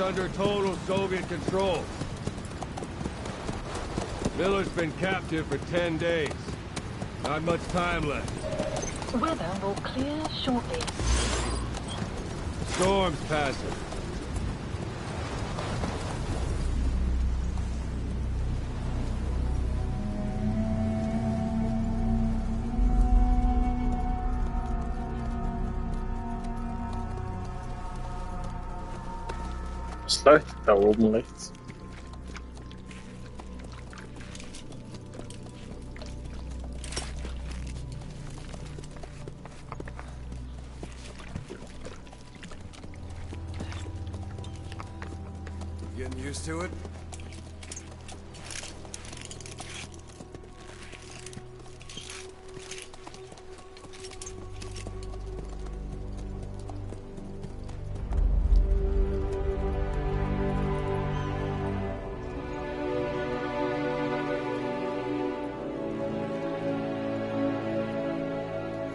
under total Soviet control. Miller's been captive for 10 days. Not much time left. Weather will clear shortly. Storm's passing. Sluit da oben rechts. Getting used to it?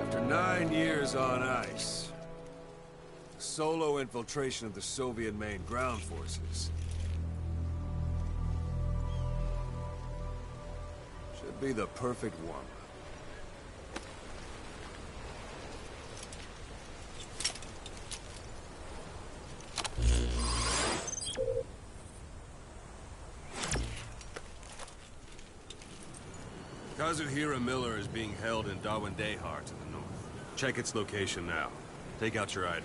After 9 years on ice, solo infiltration of the Soviet main ground forces. Should be the perfect warm-up. Kazuhira Miller is being held in Dawandehar to the north. Check its location now. Take out your iDroid.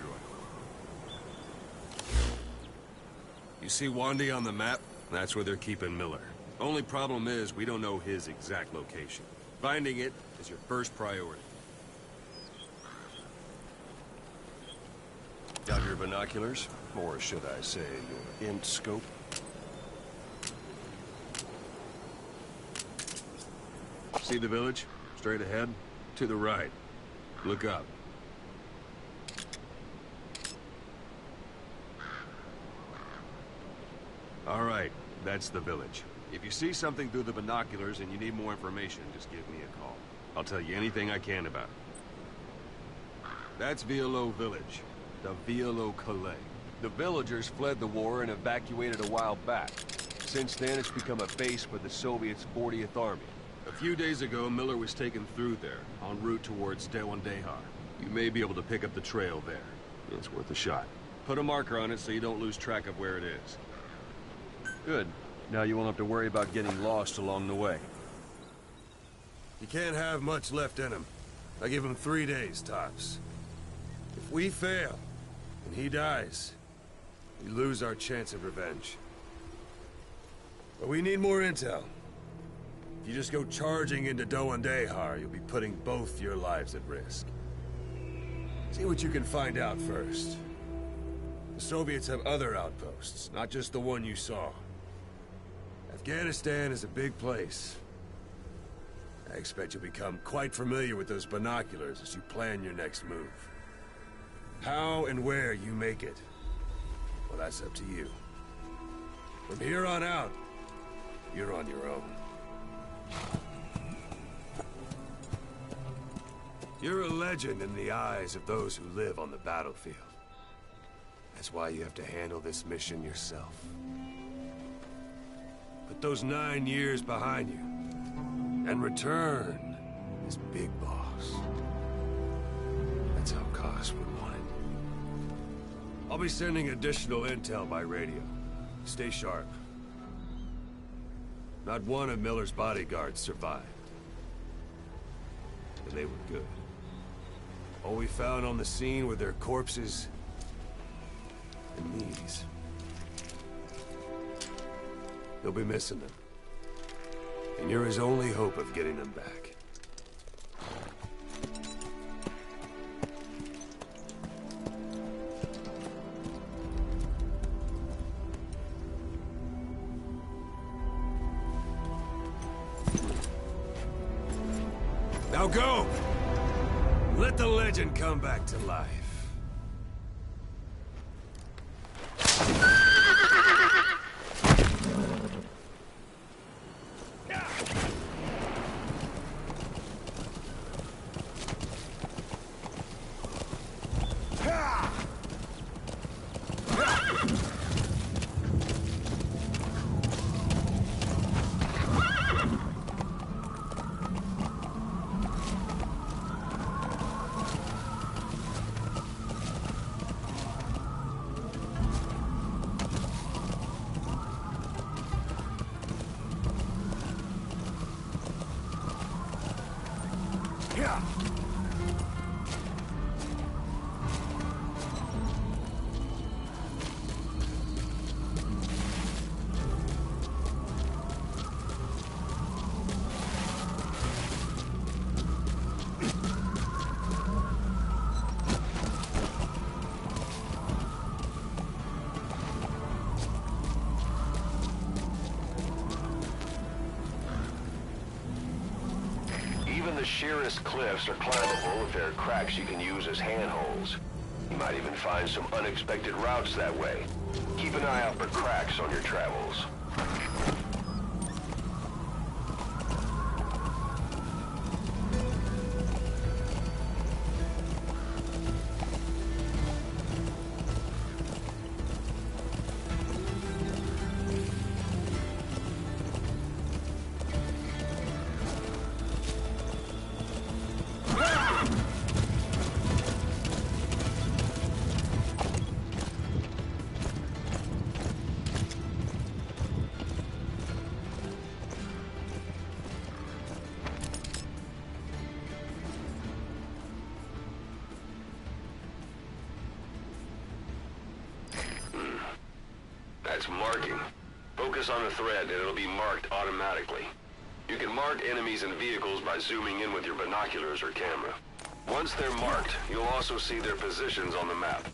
You see Wandi on the map? That's where they're keeping Miller. Only problem is, we don't know his exact location. Finding it is your first priority. Got your binoculars? Or should I say, your int scope? See the village? Straight ahead? To the right. Look up. All right, that's the village. If you see something through the binoculars and you need more information, just give me a call. I'll tell you anything I can about it. That's Violo Village, the Violo Calais. The villagers fled the war and evacuated a while back. Since then, it's become a base for the Soviets' 40th Army. A few days ago, Miller was taken through there, en route towards Dawandehar. You may be able to pick up the trail there. It's worth a shot. Put a marker on it so you don't lose track of where it is. Good. Now you won't have to worry about getting lost along the way. You can't have much left in him. I give him 3 days, tops. If we fail, and he dies, we lose our chance of revenge. But we need more intel. If you just go charging into Dawandehar, you'll be putting both your lives at risk. See what you can find out first. The Soviets have other outposts, not just the one you saw. Afghanistan is a big place. I expect you'll become quite familiar with those binoculars as you plan your next move. How and where you make it, well, that's up to you. From here on out, you're on your own. You're a legend in the eyes of those who live on the battlefield. That's why you have to handle this mission yourself. Put those 9 years behind you, and return as Big Boss. That's how Koss would want it. I'll be sending additional intel by radio. Stay sharp. Not one of Miller's bodyguards survived. And they were good. All we found on the scene were their corpses and knees. You'll be missing them. And you're his only hope of getting them back. Now go! Let the legend come back to life. Even the sheerest cliffs are climbable if there are cracks you can use as handholds. You might even find some unexpected routes that way. Keep an eye out for cracks on your travels. That's marking. Focus on the thread and it'll be marked automatically. You can mark enemies and vehicles by zooming in with your binoculars or camera. Once they're marked, you'll also see their positions on the map.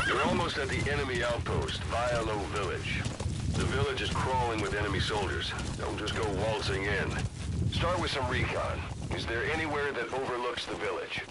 You're almost at the enemy outpost, Vialo Village. The village is crawling with enemy soldiers. Don't just go waltzing in. Start with some recon. Is there anywhere that overlooks the village?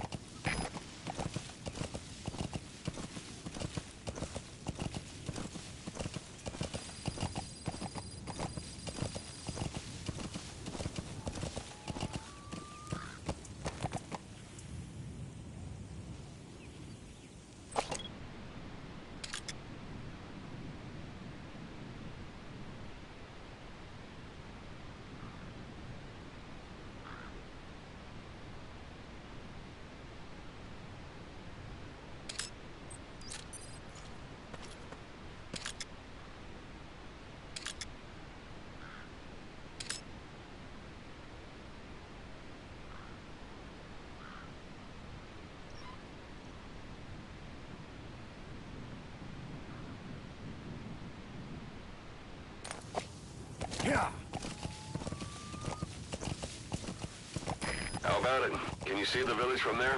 How about it? Can you see the village from there?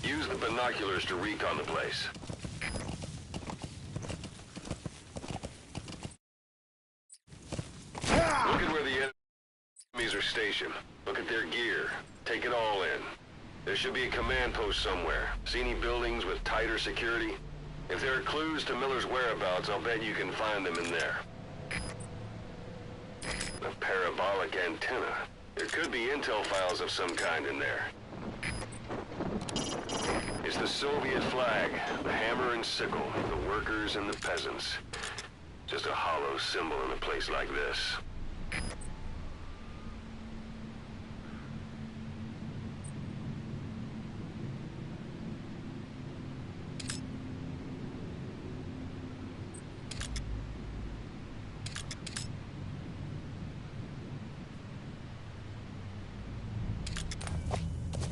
Use the binoculars to recon the place. Look at where the enemies are stationed. Look at their gear. Take it all in. There should be a command post somewhere. See any buildings with tighter security? If there are clues to Miller's whereabouts, I'll bet you can find them in there. A parabolic antenna. There could be intel files of some kind in there. It's the Soviet flag, the hammer and sickle, the workers and the peasants. Just a hollow symbol in a place like this.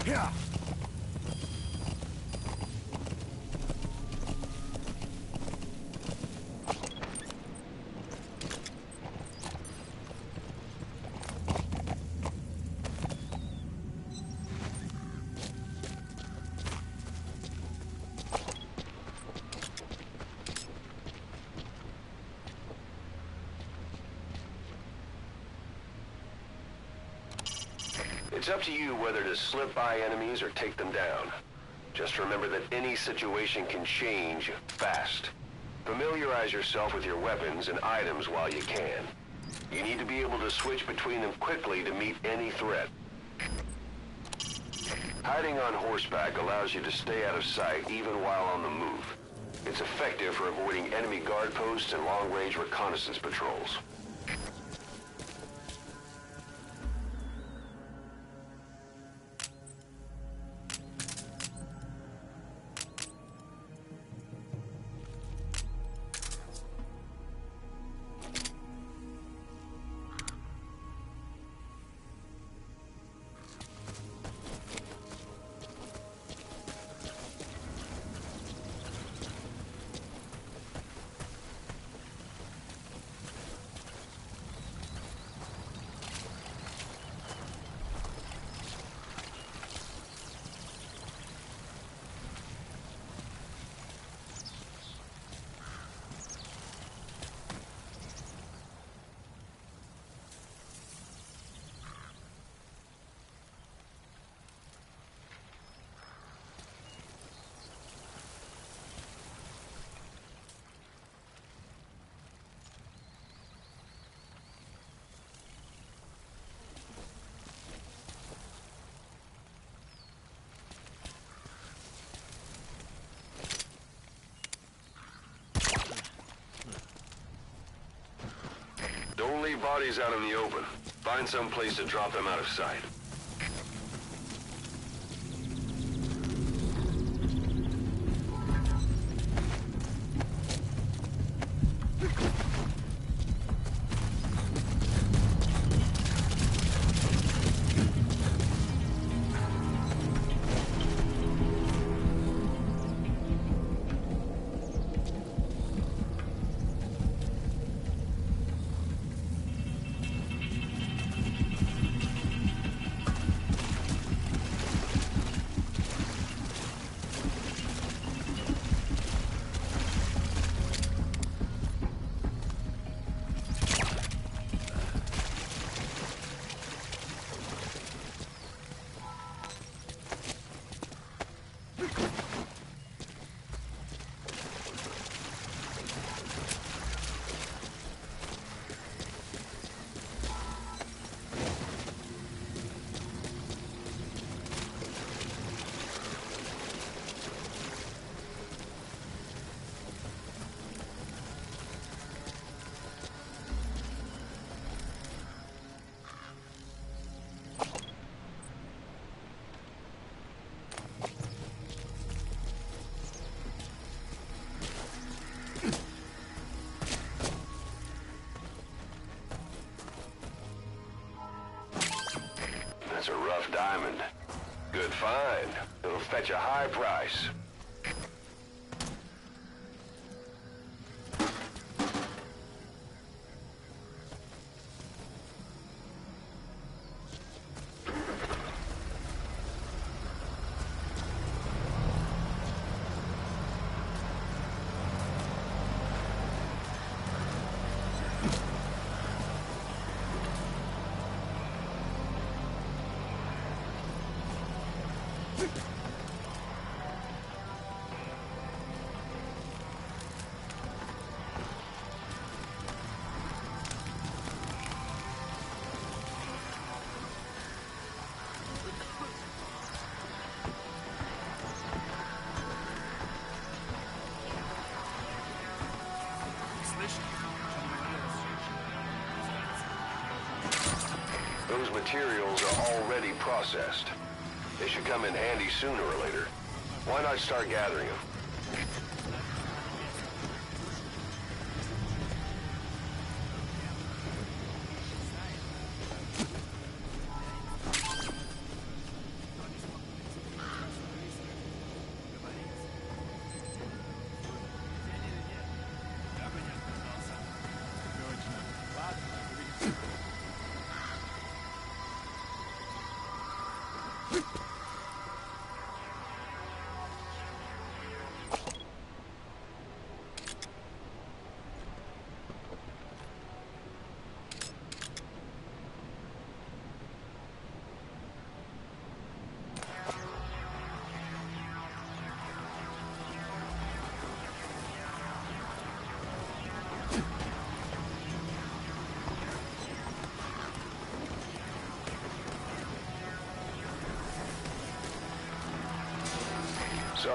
Yeah. up to you whether to slip by enemies or take them down. Just remember that any situation can change fast. Familiarize yourself with your weapons and items while you can. You need to be able to switch between them quickly to meet any threat. Hiding on horseback allows you to stay out of sight even while on the move. It's effective for avoiding enemy guard posts and long-range reconnaissance patrols. Don't leave bodies out in the open. Find some place to drop them out of sight. That's a rough diamond. Good find. It'll fetch a high price. Those materials are already processed. They should come in handy sooner or later. Why not start gathering them?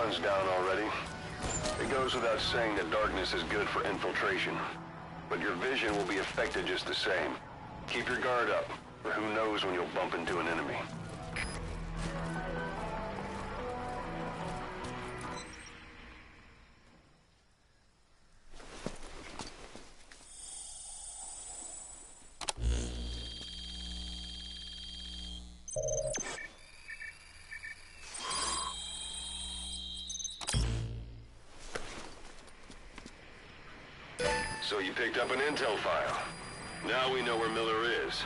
sun's down already. It goes without saying that darkness is good for infiltration. But your vision will be affected just the same. Keep your guard up, or who knows when you'll bump into an enemy. So you picked up an intel file. Now we know where Miller is.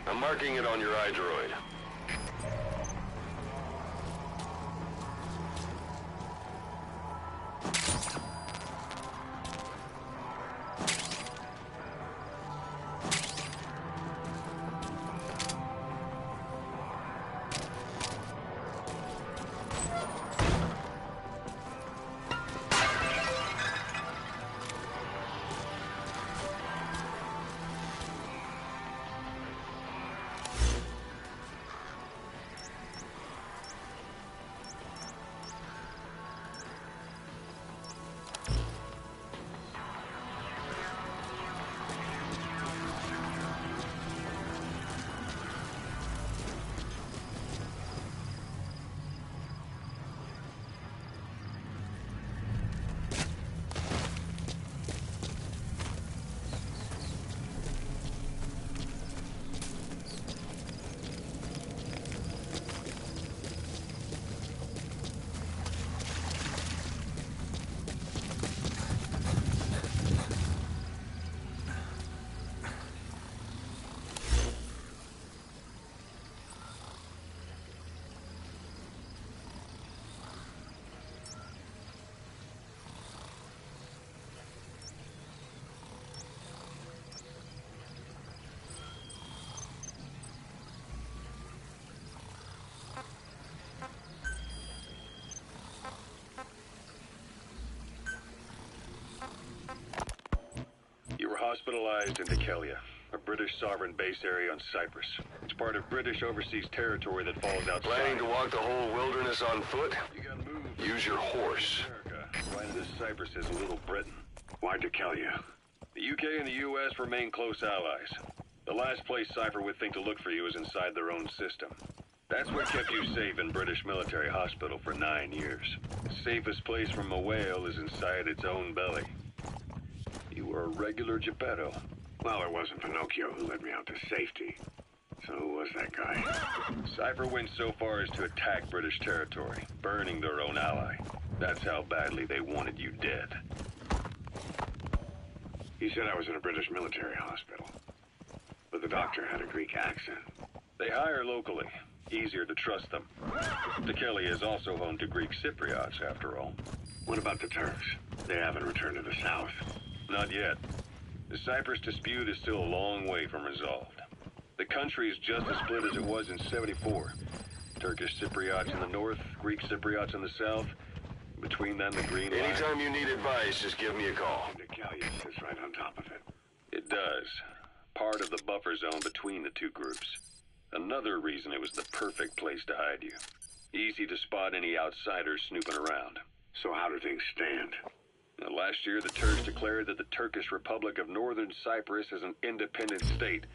I'm marking it on your iDroid. Hospitalized in Dekelia, a British sovereign base area on Cyprus. It's part of British overseas territory that falls outside. Planning to walk the whole wilderness on foot? You gotta move. Use your horse. America, right into Cyprus is Little Britain. Why Dekelia? The UK and the US remain close allies. The last place Cypher would think to look for you is inside their own system. That's what kept you safe in British military hospital for 9 years. The safest place from a whale is inside its own belly. You were a regular Geppetto. Well, it wasn't Pinocchio who led me out to safety. So who was that guy? Cypher went so far as to attack British territory, burning their own ally. That's how badly they wanted you dead. He said I was in a British military hospital. But the doctor had a Greek accent. They hire locally. Easier to trust them. Dekelia is also home to Greek Cypriots, after all. What about the Turks? They haven't returned to the south. Not yet. The Cyprus dispute is still a long way from resolved. The country is just as split as it was in '74. Turkish Cypriots in the north, Greek Cypriots in the south. Between them, the Green Line. Anytime you need advice, just give me a call. Dekelia sits right on top of it. It does. Part of the buffer zone between the two groups. Another reason it was the perfect place to hide you. Easy to spot any outsiders snooping around. So how do things stand? Now, last year, the Turks declared that the Turkish Republic of Northern Cyprus is an independent state,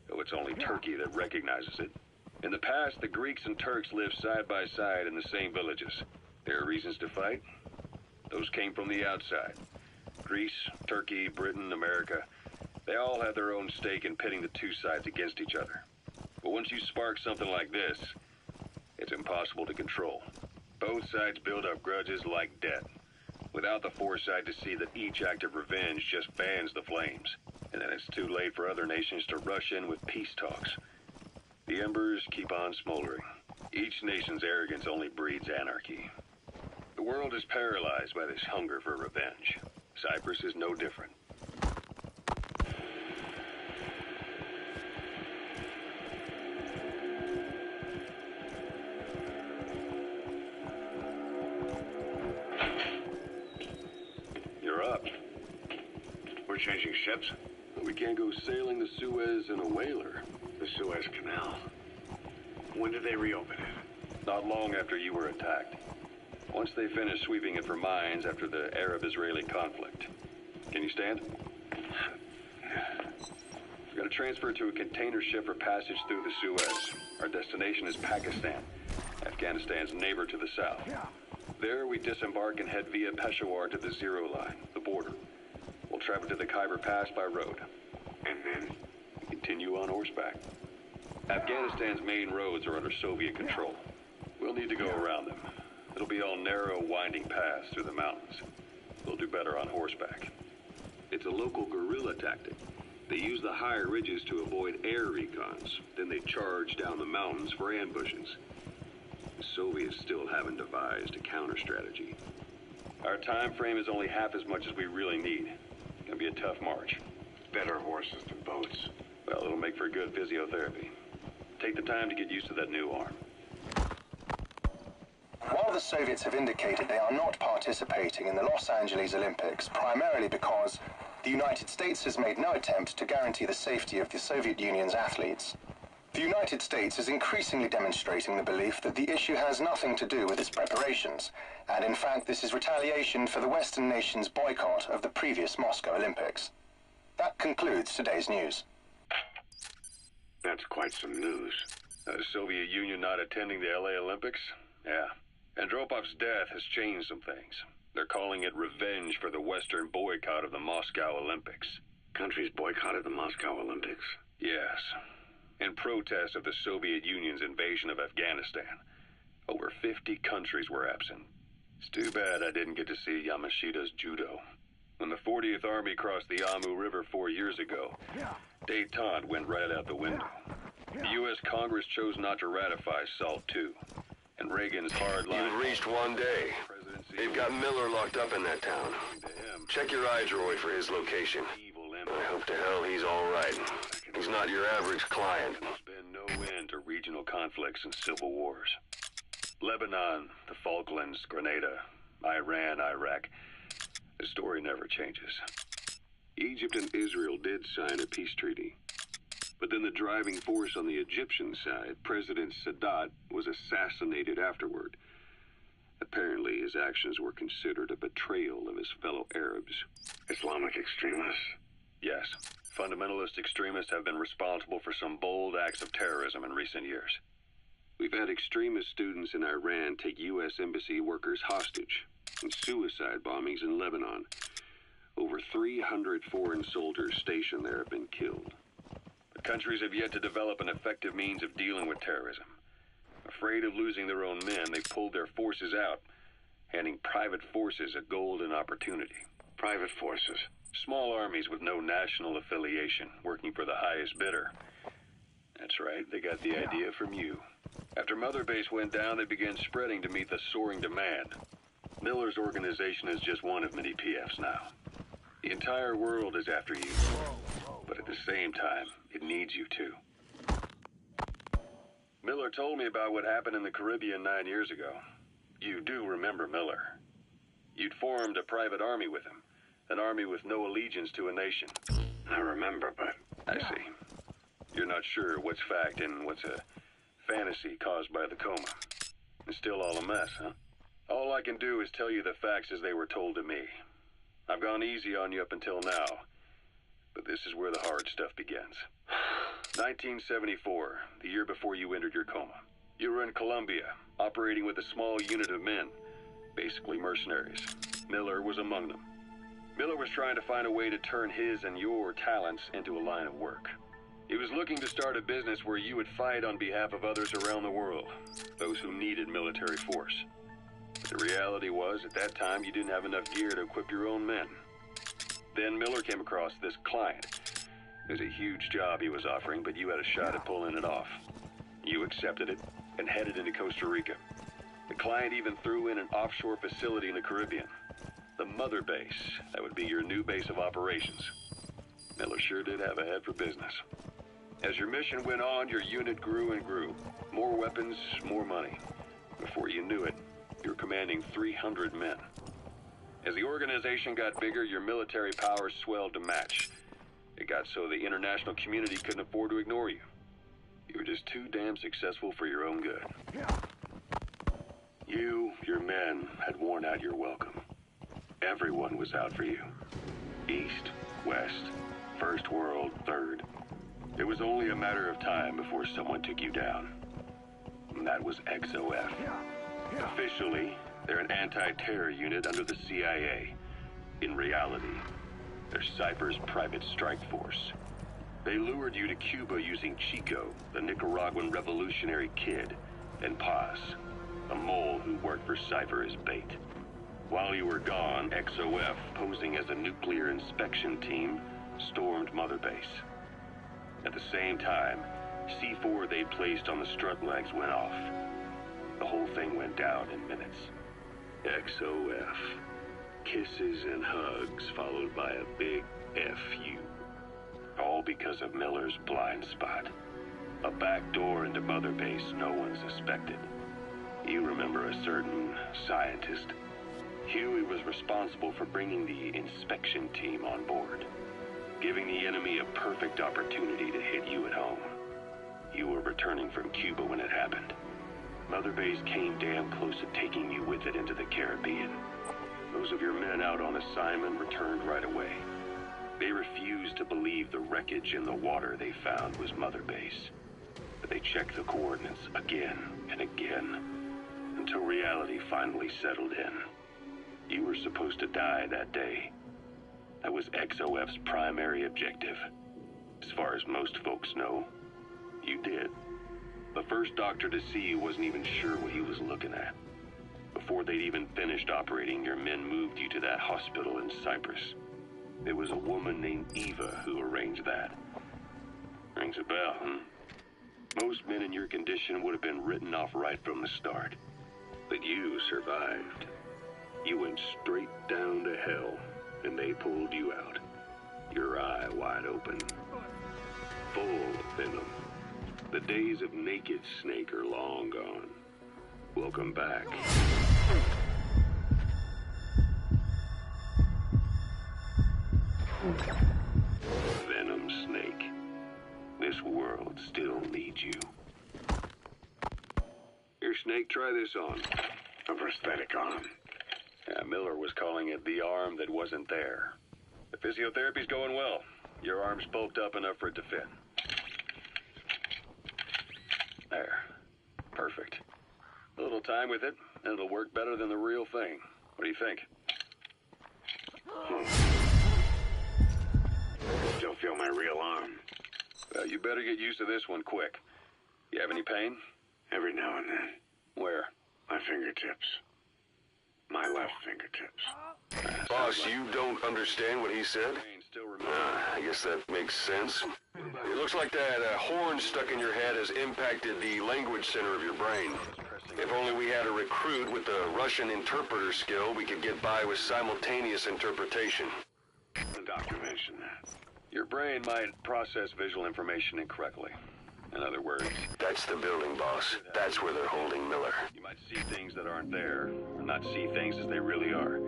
though it's only Turkey that recognizes it. In the past, the Greeks and Turks lived side by side in the same villages. There are reasons to fight. Those came from the outside. Greece, Turkey, Britain, America, they all have their own stake in pitting the two sides against each other. But once you spark something like this, it's impossible to control. Both sides build up grudges like debt, without the foresight to see that each act of revenge just fans the flames. And then it's too late for other nations to rush in with peace talks. The embers keep on smoldering. Each nation's arrogance only breeds anarchy. The world is paralyzed by this hunger for revenge. Cyprus is no different. You're up. We're changing ships? We can't go sailing the Suez in a whaler. The Suez Canal. When did they reopen it? Not long after you were attacked. once they finish sweeping it for mines after the Arab-Israeli conflict. Can you stand? We're going to transfer to a container ship for passage through the Suez. Our destination is Pakistan, Afghanistan's neighbor to the south. There, we disembark and head via Peshawar to the Zero Line, the border. We'll travel to the Khyber Pass by road. And then continue on horseback. Afghanistan's main roads are under Soviet control. We'll need to go around them. It'll be all narrow, winding paths through the mountains. We'll do better on horseback. It's a local guerrilla tactic. They use the higher ridges to avoid air recons. Then they charge down the mountains for ambushes. The Soviets still haven't devised a counter-strategy. Our time frame is only half as much as we really need. It's gonna be a tough march. Better horses than boats. Well, it'll make for good physiotherapy. Take the time to get used to that new arm. While the Soviets have indicated they are not participating in the Los Angeles Olympics, primarily because the United States has made no attempt to guarantee the safety of the Soviet Union's athletes, the United States is increasingly demonstrating the belief that the issue has nothing to do with its preparations, and in fact this is retaliation for the Western nations' boycott of the previous Moscow Olympics. That concludes today's news. That's quite some news. The Soviet Union not attending the LA Olympics? Yeah. Andropov's death has changed some things. They're calling it revenge for the Western boycott of the Moscow Olympics. Countries boycotted the Moscow Olympics? Yes. In protest of the Soviet Union's invasion of Afghanistan. Over 50 countries were absent. It's too bad I didn't get to see Yamashita's judo. When the 40th Army crossed the Amu River 4 years ago, détente went right out the window. The U.S. Congress chose not to ratify SALT II. And Reagan's hard line... You've reached one day. They've got Miller locked up in that town. Check your iDroid for his location. I hope to hell he's all right. He's not your average client. There's been no end to regional conflicts and civil wars. Lebanon, the Falklands, Grenada, Iran, Iraq. The story never changes. Egypt and Israel did sign a peace treaty. But then the driving force on the Egyptian side, President Sadat, was assassinated afterward. Apparently, his actions were considered a betrayal of his fellow Arabs. Islamic extremists? Yes. Fundamentalist extremists have been responsible for some bold acts of terrorism in recent years. We've had extremist students in Iran take U.S. embassy workers hostage, and suicide bombings in Lebanon. Over 300 foreign soldiers stationed there have been killed. But countries have yet to develop an effective means of dealing with terrorism. Afraid of losing their own men, they've pulled their forces out, handing private forces a golden opportunity. Private forces? Small armies with no national affiliation, working for the highest bidder. That's right, they got the idea from you. After Mother Base went down, they began spreading to meet the soaring demand. Miller's organization is just one of many PFs now. The entire world is after you, but at the same time, it needs you too. Miller told me about what happened in the Caribbean 9 years ago. You do remember Miller. You'd formed a private army with him. An army with no allegiance to a nation. I remember, but... I see. You're not sure what's fact and what's a fantasy caused by the coma. It's still all a mess, huh? All I can do is tell you the facts as they were told to me. I've gone easy on you up until now, but this is where the hard stuff begins. 1974, the year before you entered your coma. You were in Colombia, operating with a small unit of men, basically mercenaries. Miller was among them. Miller was trying to find a way to turn his and your talents into a line of work. He was looking to start a business where you would fight on behalf of others around the world, those who needed military force. But the reality was, at that time, you didn't have enough gear to equip your own men. Then Miller came across this client. It was a huge job he was offering, but you had a shot at pulling it off. You accepted it and headed into Costa Rica. The client even threw in an offshore facility in the Caribbean. The Mother Base, that would be your new base of operations. Miller sure did have a head for business. As your mission went on, your unit grew and grew. More weapons, more money. Before you knew it, you were commanding 300 men. As the organization got bigger, your military powers swelled to match. It got so the international community couldn't afford to ignore you. You were just too damn successful for your own good. You, your men, had worn out your welcome. Everyone was out for you. East, West, First World, Third. It was only a matter of time before someone took you down. And that was XOF. Officially, they're an anti-terror unit under the CIA. In reality, they're Cypher's private strike force. They lured you to Cuba using Chico, the Nicaraguan revolutionary kid, and Paz, a mole who worked for Cypher as bait. While you were gone, XOF, posing as a nuclear inspection team, stormed Mother Base. At the same time, C4 they placed on the strut legs went off. The whole thing went down in minutes. XOF. Kisses and hugs followed by a big FU. All because of Miller's blind spot. A back door into Mother Base no one suspected. You remember a certain scientist? Huey was responsible for bringing the inspection team on board, giving the enemy a perfect opportunity to hit you at home. You were returning from Cuba when it happened. Mother Base came damn close to taking you with it into the Caribbean. Those of your men out on assignment returned right away. They refused to believe the wreckage in the water they found was Mother Base. But they checked the coordinates again and again, until reality finally settled in. You were supposed to die that day. That was XOF's primary objective. As far as most folks know, you did. The first doctor to see you wasn't even sure what he was looking at. Before they'd even finished operating, your men moved you to that hospital in Cyprus. There was a woman named Eva who arranged that. Rings a bell, huh? Most men in your condition would have been written off right from the start. But you survived. You went straight down to hell, and they pulled you out. Your eye wide open. Full venom. The days of naked Snake are long gone. Welcome back. Venom Snake. This world still needs you. Here, Snake, try this on. A prosthetic arm. Yeah, Miller was calling it the arm that wasn't there. The physiotherapy's going well. Your arm's bulked up enough for it to fit. There. Perfect. A little time with it, and it'll work better than the real thing. What do you think? Still feel my real arm. Well, you better get used to this one quick. You have any pain? Every now and then. Where? My fingertips. My left fingertips. Boss, you don't understand what he said? Pain still remains. I guess that makes sense. It looks like that horn stuck in your head has impacted the language center of your brain. If only we had a recruit with the Russian interpreter skill, we could get by with simultaneous interpretation. The doctor mentioned that. Your brain might process visual information incorrectly. In other words, That's the building, boss. That's where they're holding Miller. you might see things that aren't there, or not see things as they really are.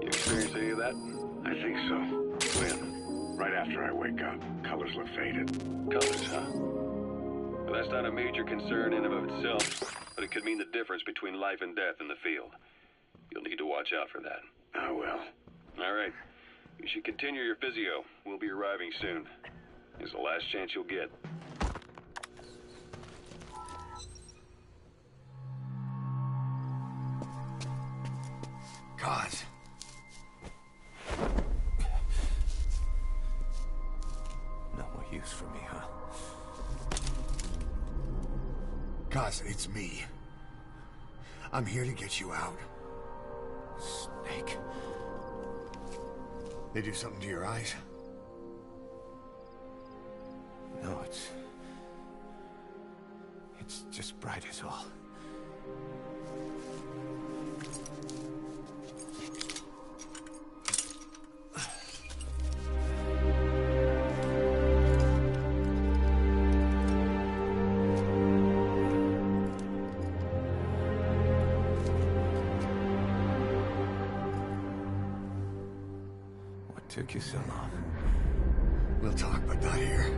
You experience any of that? I think so. When? Right after I wake up, colors look faded. Colors, huh? Well, that's not a major concern in and of itself, but it could mean the difference between life and death in the field. You'll need to watch out for that. I will. All right. You should continue your physio. We'll be arriving soon. It's the last chance you'll get. God. No more use for me, huh? Kaz, it's me. I'm here to get you out. Snake. They do something to your eyes? No, it's just bright as all. What took you so long? We'll talk, but not here.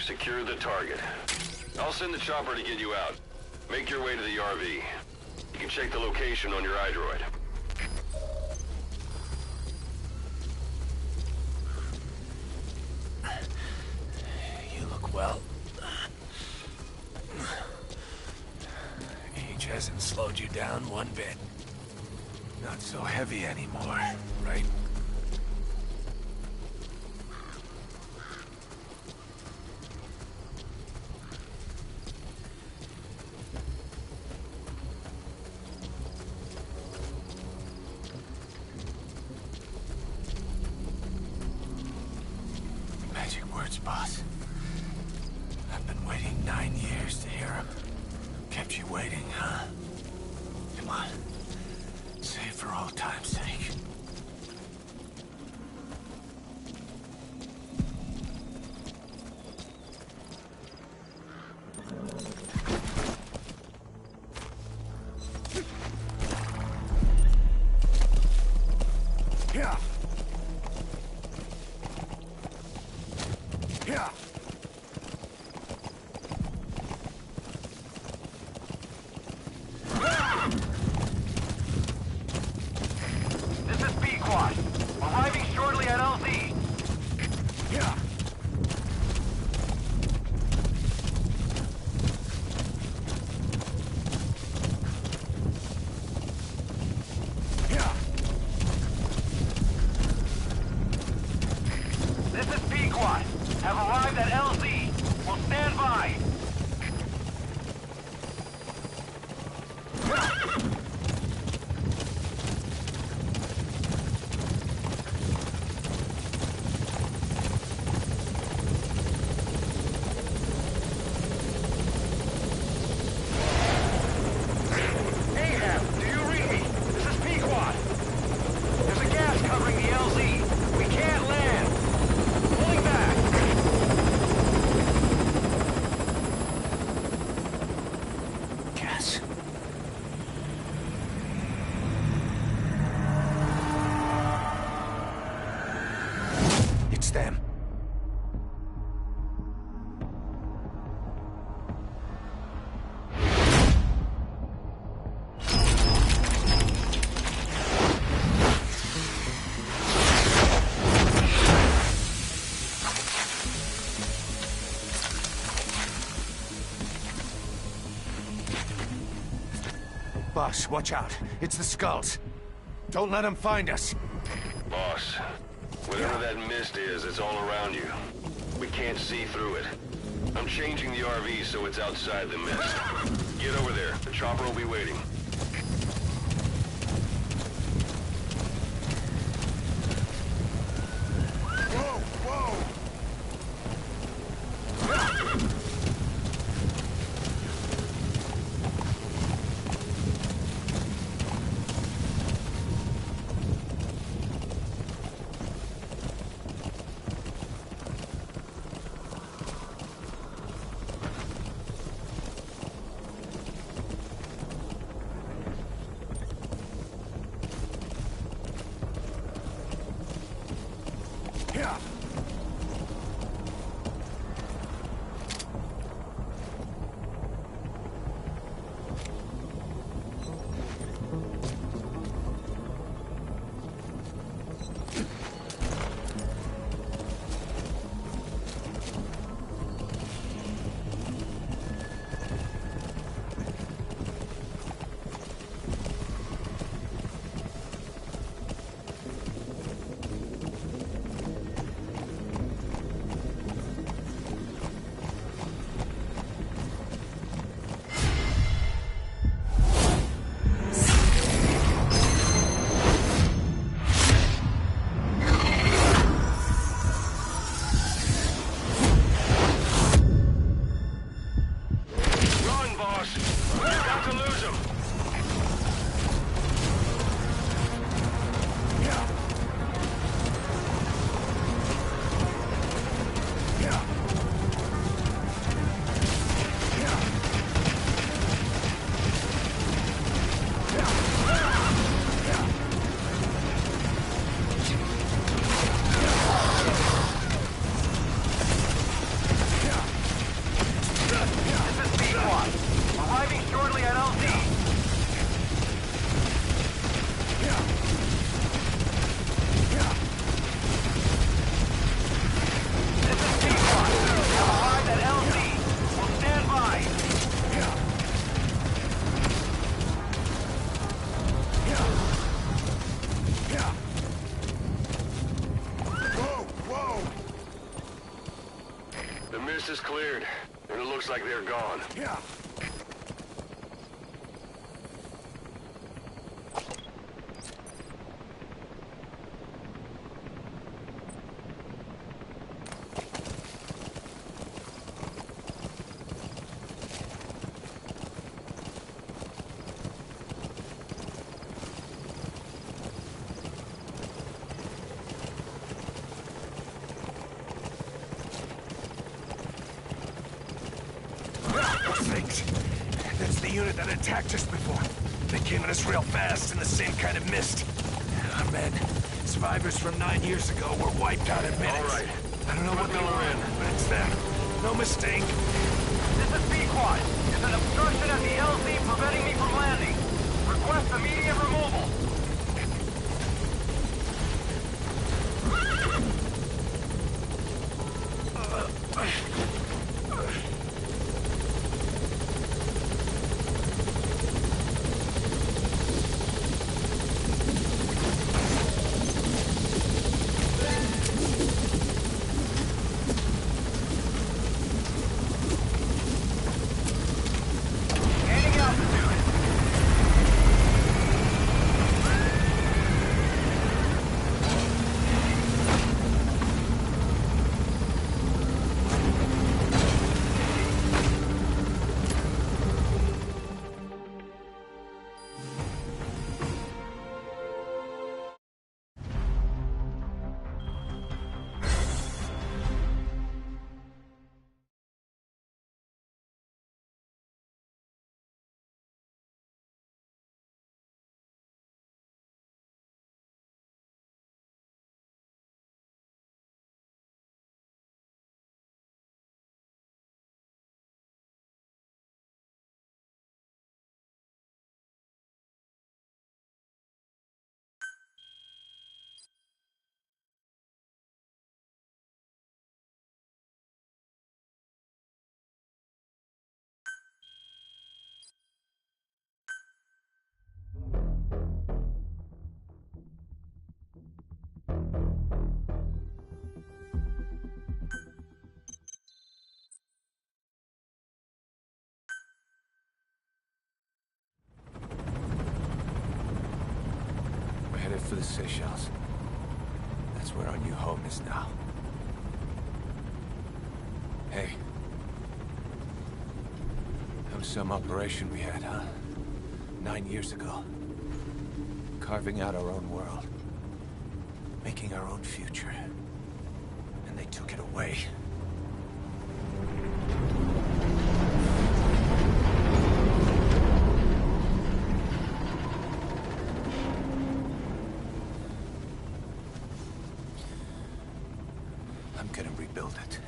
Secure the target. I'll send the chopper to get you out. Make your way to the RV. You can check the location on your iDroid. You look well. Age hasn't slowed you down one bit. Not so heavy anymore, right? Magic words, boss. I've been waiting 9 years to hear them. Kept you waiting, huh? Come on. Say it for old time's sake. Yeah. Yeah. This is Pequod. Arriving shortly at LZ. Yeah. Yeah. This is Pequod. Have arrived at LZ. Will stand by. Ahab, do you read me? This is Pequod. There's a gas covering the LZ. We can't land. Pulling back. Gas. It's them. Boss, watch out. It's the Skulls. Don't let them find us. Boss, whatever that mist is, it's all around you. We can't see through it. I'm changing the RV so it's outside the mist. Get over there. The chopper will be waiting. Whoa, whoa. The mist is cleared, and it looks like they're gone. Yeah. Things. That's the unit that attacked us before. They came at us real fast in the same kind of mist. Our men, survivors from 9 years ago, were wiped out in minutes. All right. I don't know what they were in, but it's them. No mistake. This is Pequod. There's an obstruction at the LZ preventing me from landing. Request immediate removal. Gaining altitude. We're headed for the Seychelles. That's where our new home is now. Hey. That was some operation we had, huh? 9 years ago. Carving out our own world. Making our own future. And they took it away. I'm gonna rebuild it.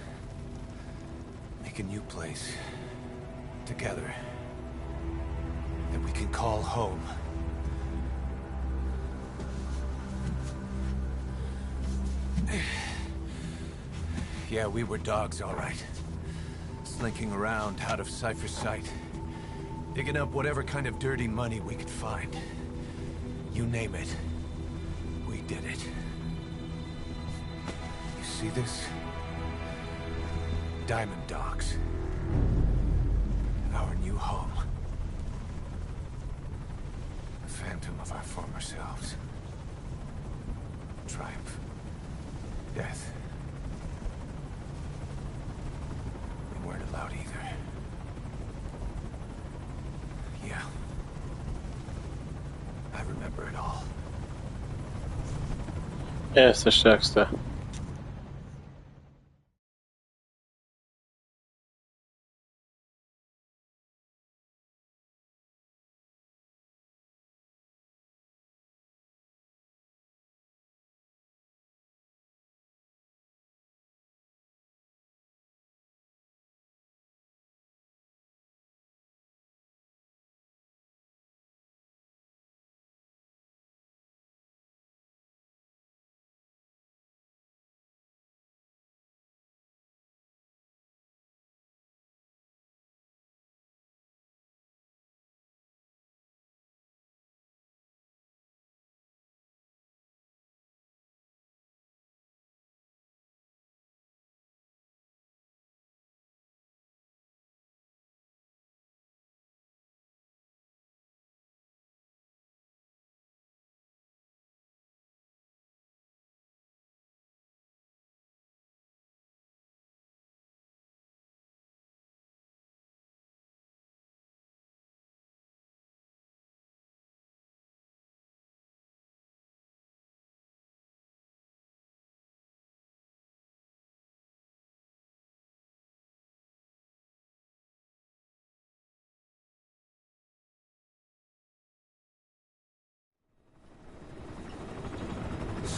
Make a new place. Together. That we can call home. Yeah, we were dogs, all right. Slinking around out of Cypher's sight. Digging up whatever kind of dirty money we could find. You name it. We did it. You see this? Diamond Dogs. Our new home. A phantom of our former selves. Triumph. Death. We weren't allowed either. Yeah. I remember it all. Er ist der Stärkste.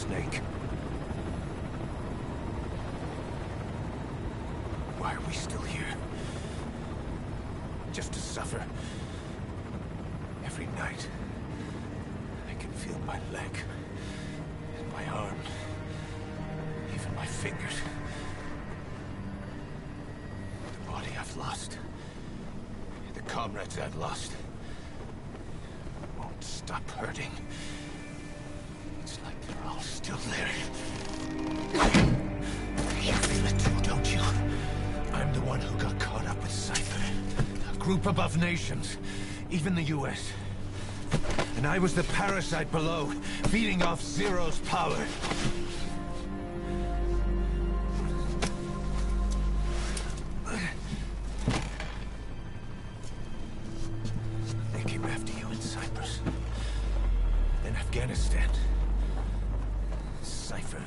Snake. Why are we still here? Just to suffer? Every night, I can feel my leg, and my arm, even my fingers. The body I've lost, the comrades I've lost, won't stop hurting. It's like they're all still there. You feel it too, don't you? I'm the one who got caught up with Cypher. A group above nations, even the US. And I was the parasite below, feeding off Zero's power. They came after you in Cyprus. Then Afghanistan. Cypher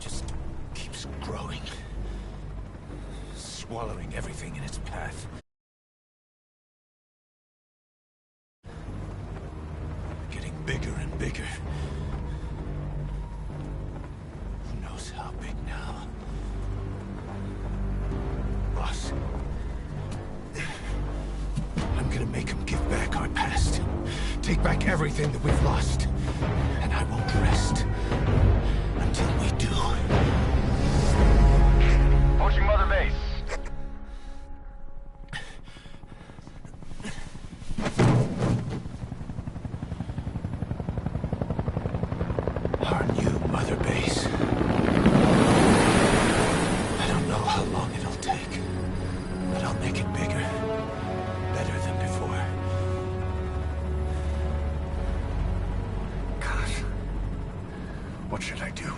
just keeps growing. Swallowing everything in its path. Getting bigger and bigger. Who knows how big now? Boss. I'm gonna make them give back our past. Take back everything that we've lost. And I won't rest until we do. Approaching Mother Base. Our new Mother Base. I don't know how long it'll take, but I'll make it bigger, better than before. Gosh. What should I do?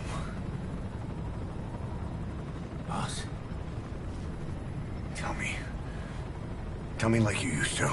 Boss? Tell me. Tell me like you used to.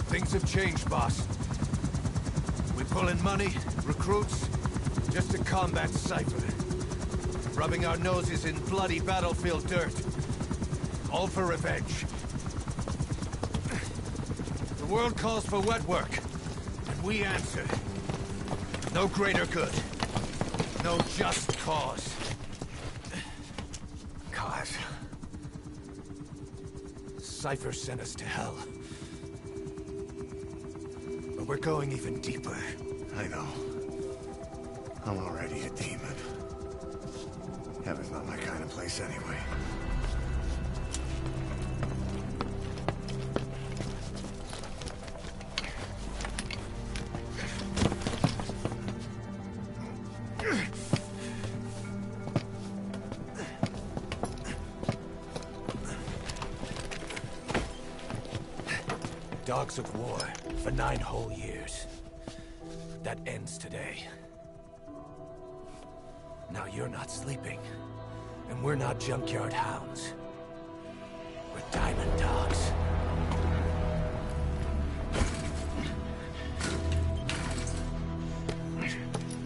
Things have changed, boss. We pull in money, recruits, just to combat Cypher. Rubbing our noses in bloody battlefield dirt. All for revenge. The world calls for wet work, and we answer. No greater good. No just cause. Cause? Cypher sent us to hell. But we're going even deeper. I know. I'm already a demon. Heaven's not my kind of place anyway. Dogs of war for 9 whole years. That ends today. Now you're not sleeping, and we're not junkyard hounds. We're diamond dogs.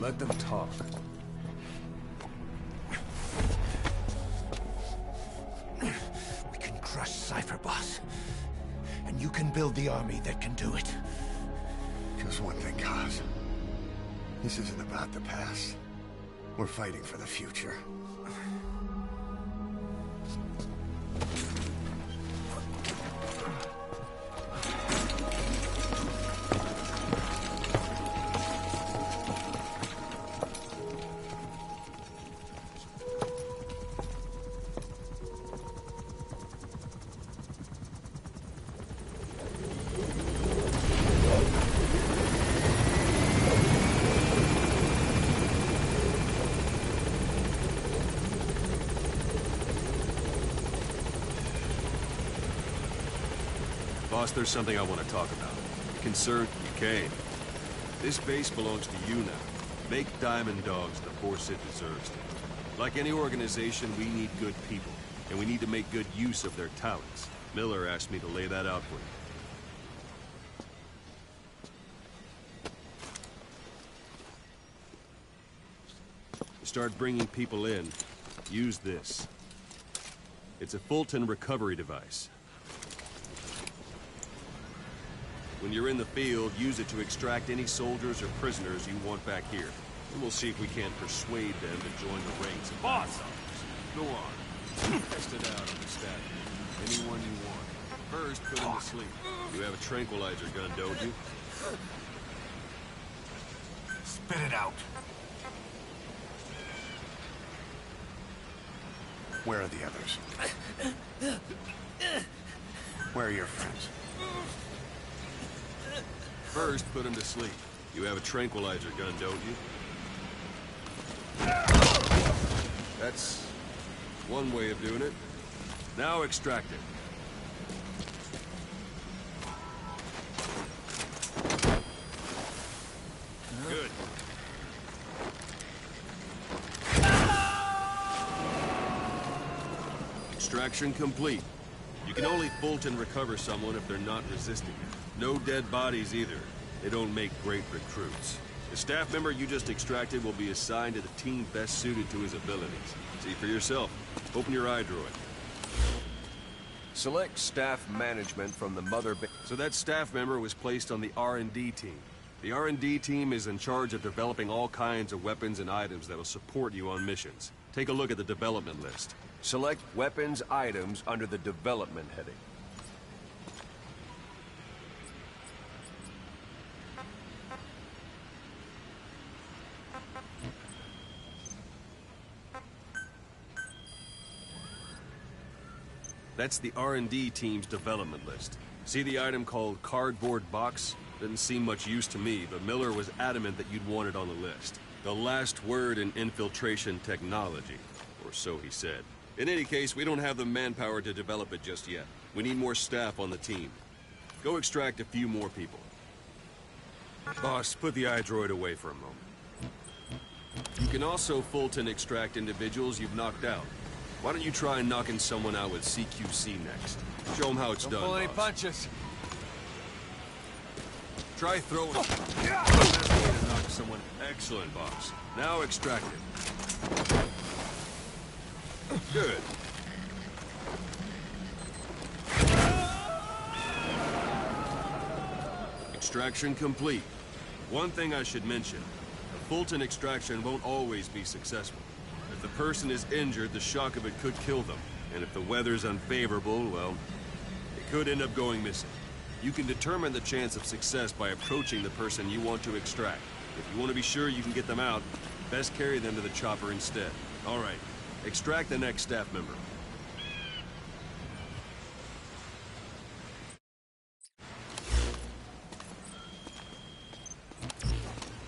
Let them talk. We can crush Cypher, boss. And you can build the army that can do it. Just one thing, Kaz. This isn't about the past. We're fighting for the future. Boss, there's something I want to talk about. Concerned you came. This base belongs to you now. Make Diamond Dogs the force it deserves. Like any organization, we need good people, and we need to make good use of their talents. Miller asked me to lay that out for you. To start bringing people in, use this. It's a Fulton recovery device. When you're in the field, use it to extract any soldiers or prisoners you want back here. And we'll see if we can't persuade them to join the ranks of boss officers. Go on. Test it out on the staff. Anyone you want. First, put him to sleep. You have a tranquilizer gun, don't you? Spit it out. Where are the others? Where are your friends? First, put him to sleep. You have a tranquilizer gun, don't you? That's one way of doing it. Now extract it. Good. Extraction complete. You can only Fulton recover someone if they're not resisting. No dead bodies either. They don't make great recruits. The staff member you just extracted will be assigned to the team best suited to his abilities. See for yourself. Open your iDroid. Select staff management from the mother base. So that staff member was placed on the R&D team. The R&D team is in charge of developing all kinds of weapons and items that will support you on missions. Take a look at the development list. Select weapons items under the development heading. That's the R&D team's development list. See the item called cardboard box? Didn't seem much use to me, but Miller was adamant that you'd want it on the list. The last word in infiltration technology, or so he said. In any case, we don't have the manpower to develop it just yet. We need more staff on the team. Go extract a few more people. Boss, put the iDroid away for a moment. You can also Fulton extract individuals you've knocked out. Why don't you try knocking someone out with CQC next? Show them how it's done, Pull any boss. punches. Try throwing. Best way to knock someone. Excellent, boss. Now extract it. Good. Extraction complete. One thing I should mention. A Fulton extraction won't always be successful. If the person is injured, the shock of it could kill them. And if the weather's unfavorable, well, it could end up going missing. You can determine the chance of success by approaching the person you want to extract. If you want to be sure you can get them out, best carry them to the chopper instead. All right, extract the next staff member.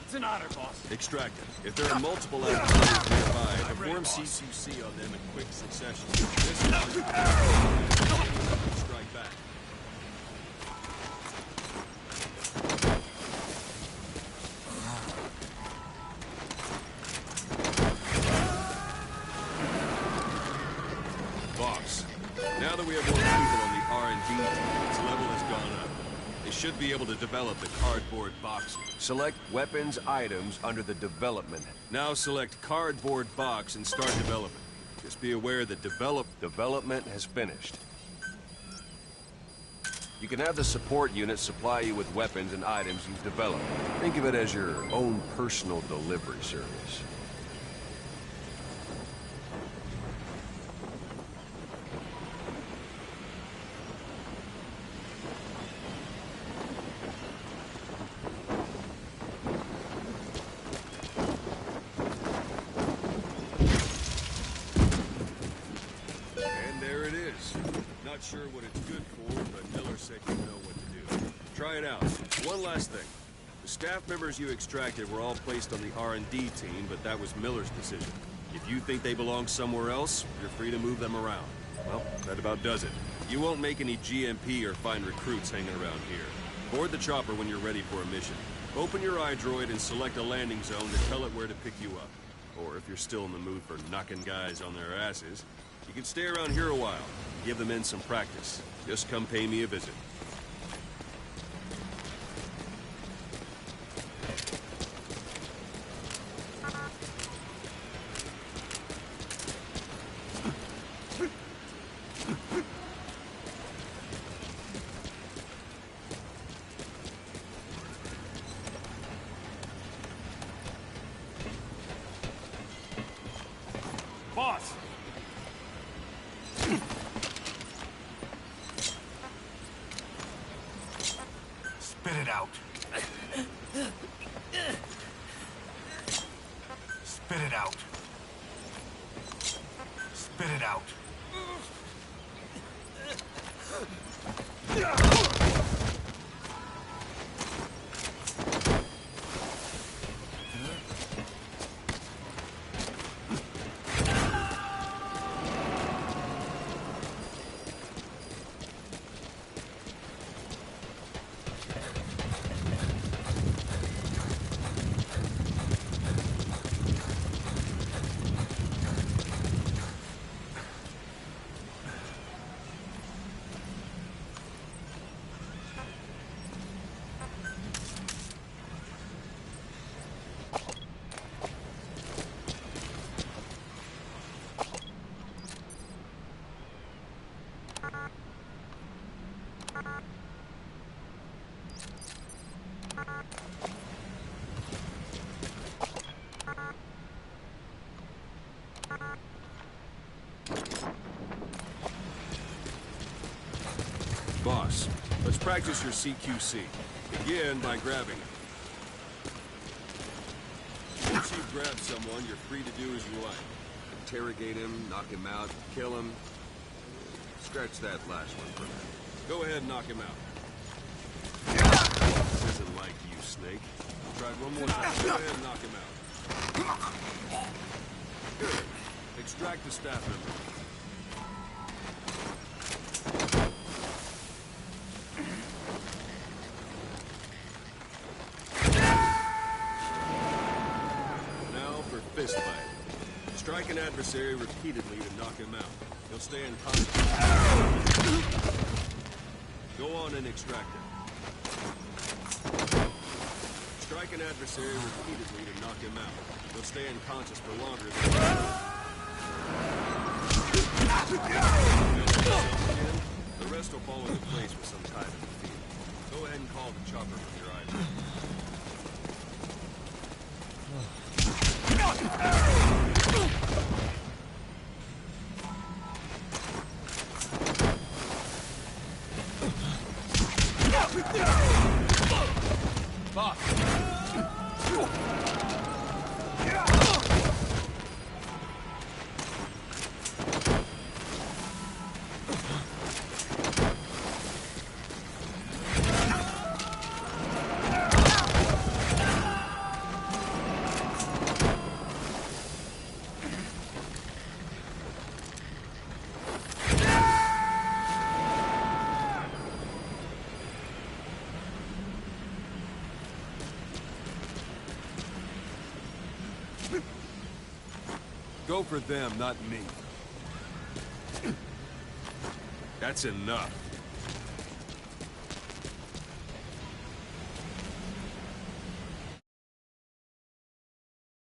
It's an honor, boss. Extract it. If there are multiple activities nearby, perform CQC on them in quick succession. This is strike back. Boss, now that we have more people on the R&D team, its level has gone up. They should be able to develop the cardboard box. Select weapons items under the development. Now select cardboard box and start development. Just be aware that development has finished. You can have the support unit supply you with weapons and items you've developed. Think of it as your own personal delivery service. Not sure what it's good for, but Miller said you know what to do. Try it out. One last thing. The staff members you extracted were all placed on the R&D team, but that was Miller's decision. If you think they belong somewhere else, you're free to move them around. Well, that about does it. You won't make any GMP or find recruits hanging around here. Board the chopper when you're ready for a mission. Open your iDroid and select a landing zone to tell it where to pick you up. Or if you're still in the mood for knocking guys on their asses, you can stay around here a while and give the men some practice. Just come pay me a visit. Boss! Spit it out. Spit it out. Spit it out. Boss, let's practice your CQC. Begin by grabbing him. Once you've grabbed someone, you're free to do as you like. Interrogate him, knock him out, kill him. Scratch that last one for me. Go ahead and knock him out. This isn't like you, Snake. Try it one more time. Go ahead and knock him out. Good. Extract the staff member. Fist fight. Strike an adversary repeatedly to knock him out. He'll stay in contact. Go on and extract him. Strike an adversary repeatedly to knock him out. He'll stay unconscious for longer than the rest will fall into place for some time in the field. Go ahead and call the chopper from your eyes. Boss! Go for them, not me. That's enough.